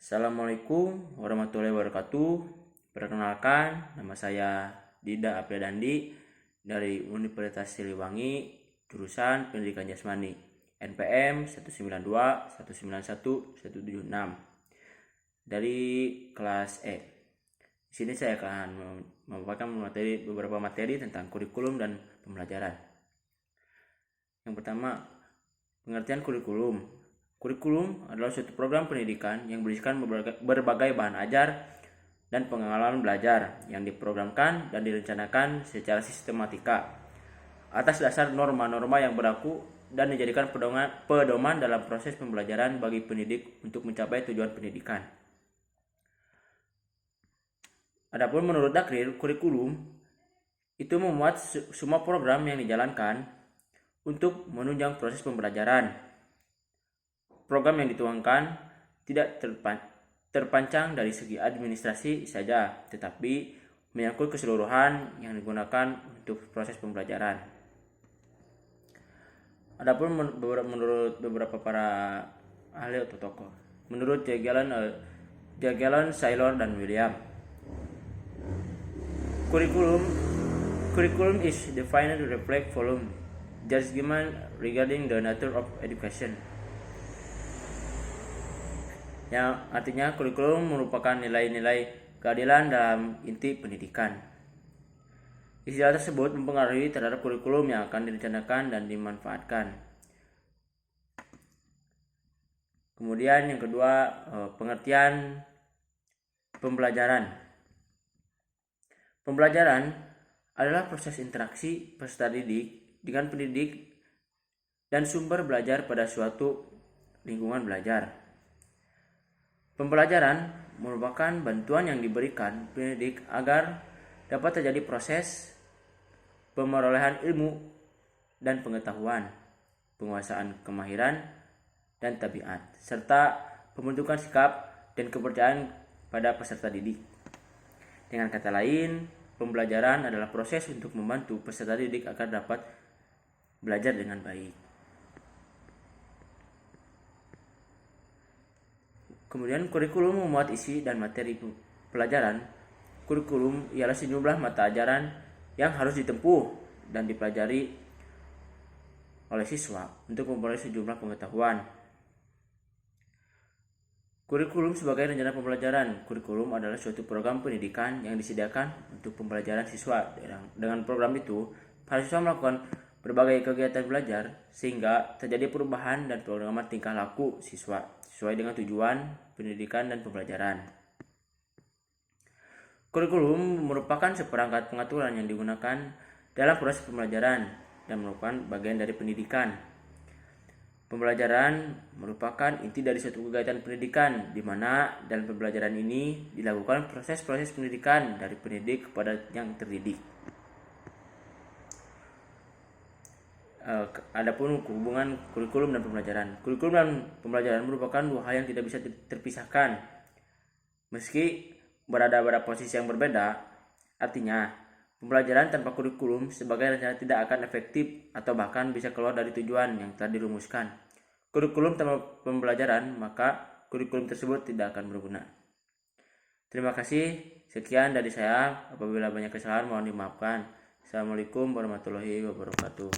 Assalamualaikum warahmatullahi wabarakatuh. Perkenalkan, nama saya Dida Apriadandi dari Universitas Siliwangi, jurusan Pendidikan Jasmani, NPM 192191176 dari kelas E. Di sini saya akan membawakan beberapa materi tentang kurikulum dan pembelajaran. Yang pertama, pengertian kurikulum. Kurikulum adalah suatu program pendidikan yang berisikan berbagai bahan ajar dan pengalaman belajar yang diprogramkan dan direncanakan secara sistematika atas dasar norma-norma yang berlaku dan dijadikan pedoman dalam proses pembelajaran bagi pendidik untuk mencapai tujuan pendidikan. Adapun menurut Dakrir, kurikulum itu memuat semua program yang dijalankan untuk menunjang proses pembelajaran. Program yang dituangkan tidak terpancang dari segi administrasi saja, tetapi menyangkut keseluruhan yang digunakan untuk proses pembelajaran. Adapun menurut beberapa para ahli atau tokoh, menurut Jagellon, Saylor, dan William, curriculum is defined to reflect volume judgment regarding the nature of education. Yang artinya kurikulum merupakan nilai-nilai keadilan dalam inti pendidikan. Istilah tersebut mempengaruhi terhadap kurikulum yang akan direncanakan dan dimanfaatkan. Kemudian yang kedua, pengertian pembelajaran. Pembelajaran adalah proses interaksi peserta didik dengan pendidik dan sumber belajar pada suatu lingkungan belajar. Pembelajaran merupakan bantuan yang diberikan pendidik agar dapat terjadi proses pemerolehan ilmu dan pengetahuan, penguasaan kemahiran dan tabiat, serta pembentukan sikap dan kepercayaan pada peserta didik. Dengan kata lain, pembelajaran adalah proses untuk membantu peserta didik agar dapat belajar dengan baik. Kemudian kurikulum memuat isi dan materi pelajaran. Kurikulum ialah sejumlah mata ajaran yang harus ditempuh dan dipelajari oleh siswa untuk memperoleh sejumlah pengetahuan. Kurikulum sebagai rencana pembelajaran. Kurikulum adalah suatu program pendidikan yang disediakan untuk pembelajaran siswa. Dengan program itu, para siswa melakukan berbagai kegiatan belajar sehingga terjadi perubahan dan pengembangan tingkah laku siswa sesuai dengan tujuan pendidikan dan pembelajaran. Kurikulum merupakan seperangkat pengaturan yang digunakan dalam proses pembelajaran dan merupakan bagian dari pendidikan. Pembelajaran merupakan inti dari suatu kegiatan pendidikan, di mana dalam pembelajaran ini dilakukan proses-proses pendidikan dari pendidik kepada yang terdidik. Adapun hubungan kurikulum dan pembelajaran. Kurikulum dan pembelajaran merupakan dua hal yang tidak bisa terpisahkan. Meski berada pada posisi yang berbeda, artinya pembelajaran tanpa kurikulum sebagai rencana tidak akan efektif atau bahkan bisa keluar dari tujuan yang telah dirumuskan. Kurikulum tanpa pembelajaran, maka kurikulum tersebut tidak akan berguna. Terima kasih. Sekian dari saya. Apabila banyak kesalahan mohon dimaafkan. Assalamualaikum warahmatullahi wabarakatuh.